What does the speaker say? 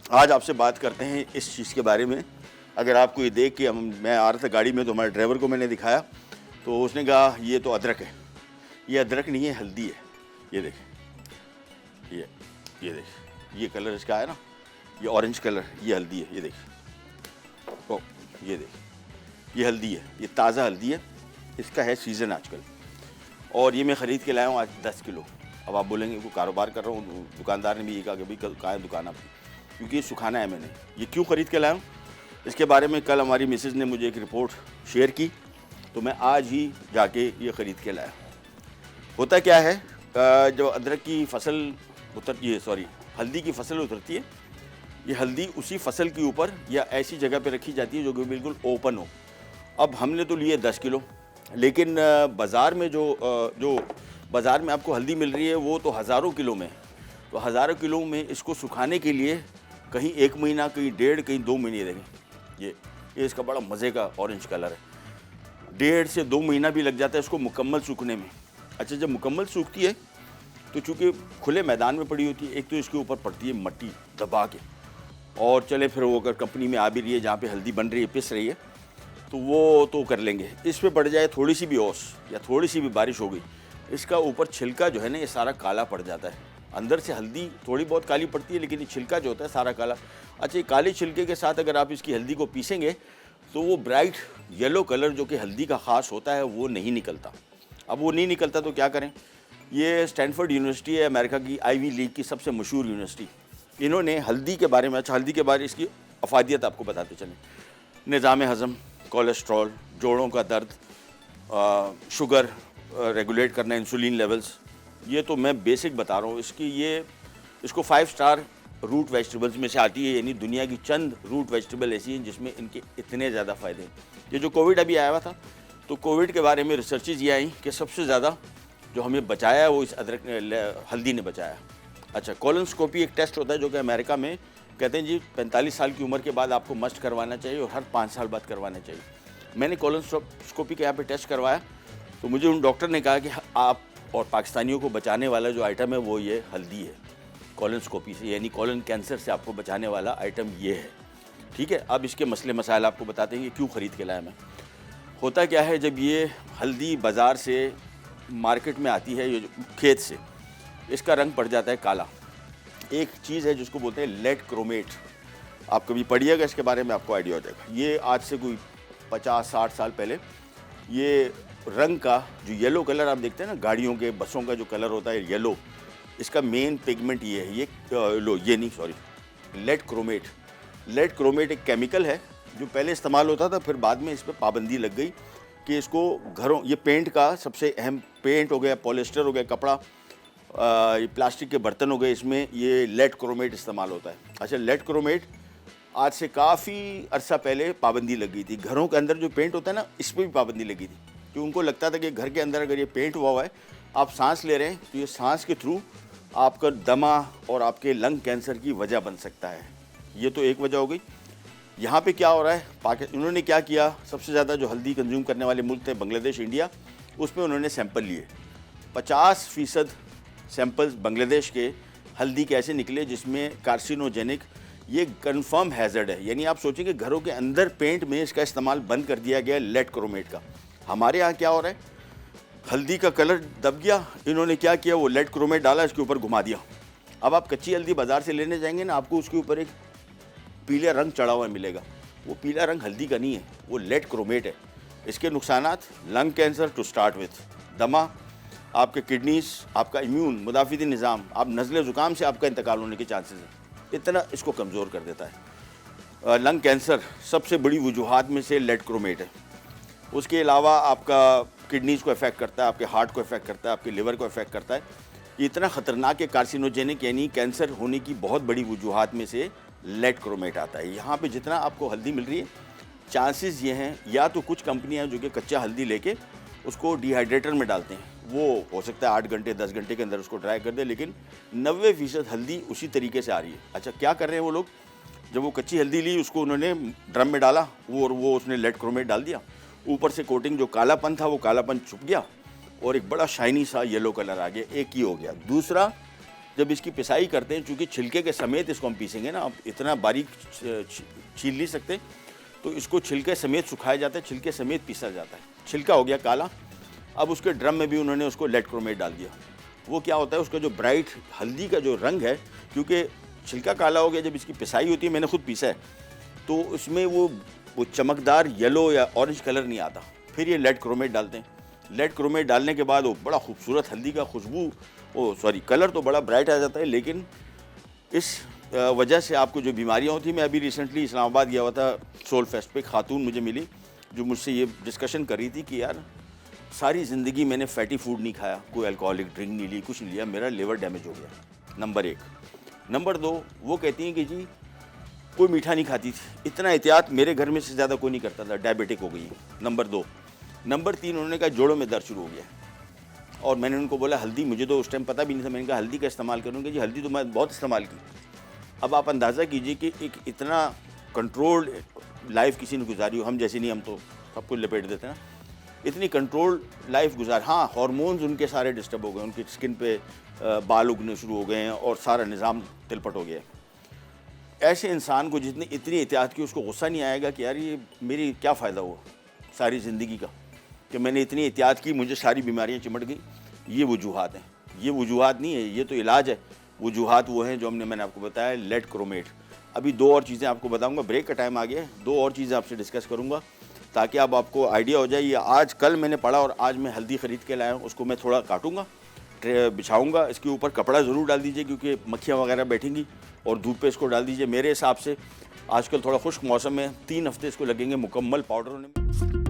आज आपसे बात करते हैं इस चीज़ के बारे में। अगर आपको ये देख के मैं आ रहा था गाड़ी में तो हमारे ड्राइवर को मैंने दिखाया तो उसने कहा ये तो अदरक है। ये अदरक नहीं है, हल्दी है। ये देखिए, ये देखिए, ये कलर इसका है ना, ये ऑरेंज कलर, ये हल्दी है। ये देखिए, ओ ये देखिए, ये हल्दी है, ये ताज़ा हल्दी है। इसका है सीज़न आजकल, और ये मैं ख़रीद के लाया हूँ आज 10 किलो। अब आप बोलेंगे को कारोबार कर रहा हूँ, दुकानदार ने भी ये कहा कि भाई कहाँ है दुकान आपकी, क्योंकि ये सुखाना है मैंने। ये क्यों ख़रीद के लाया हूँ इसके बारे में कल हमारी मिसेज़ ने मुझे एक रिपोर्ट शेयर की, तो मैं आज ही जाके ये ख़रीद के लाया। होता क्या है, जो अदरक की फसल हल्दी की फसल उतरती है, ये हल्दी उसी फसल के ऊपर या ऐसी जगह पे रखी जाती है जो कि बिल्कुल ओपन हो। अब हमने तो लिए 10 किलो, लेकिन बाज़ार में जो बाज़ार में आपको हल्दी मिल रही है वो तो हज़ारों किलो में। तो हज़ारों किलो में इसको सुखाने के लिए कहीं 1 महीना, कहीं 1.5, कहीं 2 महीने देंगे। ये इसका बड़ा मज़े का ऑरेंज कलर है। 1.5 से 2 महीना भी लग जाता है इसको मुकम्मल सूखने में। अच्छा, जब मुकम्मल सूखती है तो चूँकि खुले मैदान में पड़ी होती है, एक तो इसके ऊपर पड़ती है मट्टी दबा के, और चले फिर वो अगर कंपनी में आ भी रही है जहाँ पे हल्दी बन रही है, पिस रही है, तो वो तो कर लेंगे। इस पे पड़ जाए थोड़ी सी भी ओस या थोड़ी सी भी बारिश हो गई, इसका ऊपर छिलका जो है ना, ये सारा काला पड़ जाता है। अंदर से हल्दी थोड़ी बहुत काली पड़ती है, लेकिन ये छिलका जो होता है सारा काला। अच्छा, ये काले छिलके के साथ अगर आप इसकी हल्दी को पीसेंगे तो वो ब्राइट येलो कलर जो कि हल्दी का ख़ास होता है वो नहीं निकलता। अब वो नहीं निकलता तो क्या करें। ये स्टैनफोर्ड यूनिवर्सिटी है, अमेरिका की आईवी लीग की सबसे मशहूर यूनिवर्सिटी। इन्होंने हल्दी के बारे में, अच्छा हल्दी के बारे इसकी अफादियत आपको बताते चलें। निज़ाम हज़म, कोलेस्ट्रॉल, जोड़ों का दर्द, शुगर रेगुलेट करना, इंसुलिन लेवल्स, ये तो मैं बेसिक बता रहा हूँ। इसको 5 स्टार रूट वेजिटेबल्स में से आती है, यानी दुनिया की चंद रूट वेजिटेबल ऐसी हैं जिसमें इनके इतने ज़्यादा फ़ायदे हैं। ये जो कोविड अभी आया हुआ था, तो कोविड के बारे में रिसर्चेज ये आई कि सबसे ज़्यादा जो हमें बचाया है वो इस हल्दी ने बचाया। अच्छा, कोलोनोस्कोपी एक टेस्ट होता है जो कि अमेरिका में कहते हैं जी 45 साल की उम्र के बाद आपको मस्ट करवाना चाहिए और हर 5 साल बाद करवाना चाहिए। मैंने कोलोनोस्कोपी के यहाँ पे टेस्ट करवाया तो मुझे उन डॉक्टर ने कहा कि आप और पाकिस्तानियों को बचाने वाला जो आइटम है वो ये हल्दी है, कोलोनोस्कोपी से, यानी कोलन कैंसर से आपको बचाने वाला आइटम ये है। ठीक है, अब इसके मसले मसाइल आपको बताते हैं कि क्यों ख़रीद के लाया मैं। होता क्या है, जब ये हल्दी बाज़ार से मार्केट में आती है, ये खेत से, इसका रंग पड़ जाता है काला। एक चीज़ है जिसको बोलते हैं लेड क्रोमेट, आप कभी पढ़िएगा इसके बारे में, आपको आइडिया हो जाएगा। ये आज से कोई 50-60 साल पहले ये रंग का जो येलो कलर आप देखते हैं ना, गाड़ियों के बसों का जो कलर होता है येलो, इसका मेन पिगमेंट ये है। Lead chromate. लेड क्रोमेट एक केमिकल है जो पहले इस्तेमाल होता था, फिर बाद में इस पर पाबंदी लग गई कि इसको घरों, ये पेंट का सबसे अहम, पेंट हो गया, पॉलिस्टर हो गया, कपड़ा, ये प्लास्टिक के बर्तन हो गए, इसमें ये लेड क्रोमेट इस्तेमाल होता है। अच्छा, लेड क्रोमेट आज से काफ़ी अरसा पहले पाबंदी लग गई थी। घरों के अंदर जो पेंट होता है ना, इस पर भी पाबंदी लगी थी, क्योंकि उनको लगता था कि घर के अंदर अगर ये पेंट हुआ है, आप सांस ले रहे हैं, तो ये सांस के थ्रू आपका दमा और आपके लंग कैंसर की वजह बन सकता है। ये तो एक वजह हो गई। यहाँ पे क्या हो रहा है, उन्होंने क्या किया, सबसे ज़्यादा जो हल्दी कंज्यूम करने वाले मुल्क थे बांग्लादेश, इंडिया, उसमें उन्होंने सैंपल लिए। 50% सैंपल्स बांग्लादेश के हल्दी के ऐसे निकले जिसमें कार्सिनोजेनिक, ये कन्फर्म हैज़र्ड है। यानी आप सोचेंगे घरों के अंदर पेंट में इसका इस्तेमाल बंद कर दिया गया लेड क्रोमेट का। हमारे यहाँ क्या हो रहा है, हल्दी का कलर दब गया, इन्होंने क्या किया, वो लेड क्रोमेट डाला, इसके ऊपर घुमा दिया। अब आप कच्ची हल्दी बाज़ार से लेने जाएंगे ना, आपको उसके ऊपर एक पीला रंग चढ़ा हुआ मिलेगा। वो पीला रंग हल्दी का नहीं है, वो लेड क्रोमेट है। इसके नुकसानात, lung cancer to start with, दमा, आपके किडनीज, आपका इम्यून मुदाफ़िती निज़ाम, आप नज़ले ज़ुकाम से आपका इंतकाल होने के चांसेस हैं, इतना इसको कमज़ोर कर देता है। लंग कैंसर सबसे बड़ी वजूहात में से लेड क्रोमेट है। उसके अलावा आपका किडनीज़ को इफ़ेक्ट करता है, आपके हार्ट को इफ़ेक्ट करता है, आपके लिवर को इफ़ेक्ट करता है। ये इतना ख़तरनाक है, कार्सिनोजेनिक, यानी कैंसर होने की बहुत बड़ी वजूहात में से लेड क्रोमेट आता है। यहाँ पे जितना आपको हल्दी मिल रही है, चांसेस ये हैं, या तो कुछ कंपनियाँ जो कि कच्चा हल्दी लेके उसको डिहाइड्रेटर में डालते हैं, वो हो सकता है 8 घंटे 10 घंटे के अंदर उसको ड्राई कर दे, लेकिन 90% हल्दी उसी तरीके से आ रही है। अच्छा, क्या कर रहे हैं वो लोग, जब वो कच्ची हल्दी ली, उसको उन्होंने ड्रम में डाला, वो उसने लेड क्रोमेट डाल दिया, ऊपर से कोटिंग, जो कालापन था वो कालापन छुप गया और एक बड़ा शाइनी सा येलो कलर आ गया। एक ही हो गया। दूसरा, जब इसकी पिसाई करते हैं, चूँकि छिलके के समेत इसको हम पीसेंगे ना, आप इतना बारीक छील नहीं सकते, तो इसको छिलके समेत सुखाया जाता है, छिलके समेत पीसा जाता है। छिलका हो गया काला। अब उसके ड्रम में भी उन्होंने उसको लेड क्रोमेट डाल दिया। वो क्या होता है, उसका जो ब्राइट हल्दी का जो रंग है, क्योंकि छिलका काला हो गया, जब इसकी पिसाई होती है, मैंने खुद पीसा है, तो उसमें वो चमकदार येलो या ऑरेंज कलर नहीं आता। फिर ये लेड क्रोमेट डालते हैं। लेड क्रोमेट डालने के बाद वो बड़ा खूबसूरत हल्दी का कलर तो बड़ा ब्राइट आ जाता है। लेकिन इस वजह से आपको जो बीमारियाँ होती, मैं अभी रिसेंटली इस्लामाबाद गया हुआ था सोल फेस्ट पे, खातून मुझे मिली जो मुझसे ये डिस्कशन कर रही थी कि यार सारी ज़िंदगी मैंने फैटी फूड नहीं खाया, कोई अल्कोहलिक ड्रिंक नहीं ली, कुछ नहीं लिया, मेरा लिवर डैमेज हो गया। नंबर 1। नंबर 2, वो कहती हैं कि जी कोई मीठा नहीं खाती थी, इतना एहतियात मेरे घर में से ज़्यादा कोई नहीं करता था, डायबिटिक हो गई। नंबर 2। नंबर 3, उन्होंने कहा जोड़ों में दर्द शुरू हो गया। और मैंने उनको बोला हल्दी, मुझे तो उस टाइम पता भी नहीं था, मैंने कहा हल्दी का इस्तेमाल करूँगी जी, हल्दी तो मैं बहुत इस्तेमाल की। अब आप अंदाज़ा कीजिए कि एक इतना कंट्रोल्ड लाइफ किसी ने गुजारी हो, हम जैसे नहीं, हम तो सब कुछ लपेट देते हैं ना, इतनी कंट्रोल्ड लाइफ गुजार। हाँ, हार्मोन्स उनके सारे डिस्टर्ब हो गए, उनकी स्किन पे बाल उगने शुरू हो गए हैं और सारा निज़ाम तिलपट हो गया है। ऐसे इंसान को जितनी इतनी एहतियात की, उसको गुस्सा नहीं आएगा कि यार ये मेरी क्या फ़ायदा हुआ सारी ज़िंदगी का कि मैंने इतनी एहतियात की, मुझे सारी बीमारियाँ चिमट गई। ये वजूहात हैं, ये वजूहात नहीं है, ये तो इलाज है। वजूहात वो हैं जो मैंने आपको बताया, लेड क्रोमेट। अभी 2 और चीज़ें आपको बताऊंगा, ब्रेक का टाइम आ गया है, 2 और चीज़ें आपसे डिस्कस करूंगा ताकि अब आपको आइडिया हो जाए। ये आज कल मैंने पढ़ा और आज मैं हल्दी ख़रीद के लाया हूँ, उसको मैं थोड़ा काटूंगा, बिछाऊंगा, इसके ऊपर कपड़ा ज़रूर डाल दीजिए क्योंकि मक्खियाँ वगैरह बैठेंगी, और धूप पे इसको डाल दीजिए। मेरे हिसाब से आजकल थोड़ा खुश्क मौसम है, 3 हफ्ते इसको लगेंगे मुकम्मल पाउडर होने में।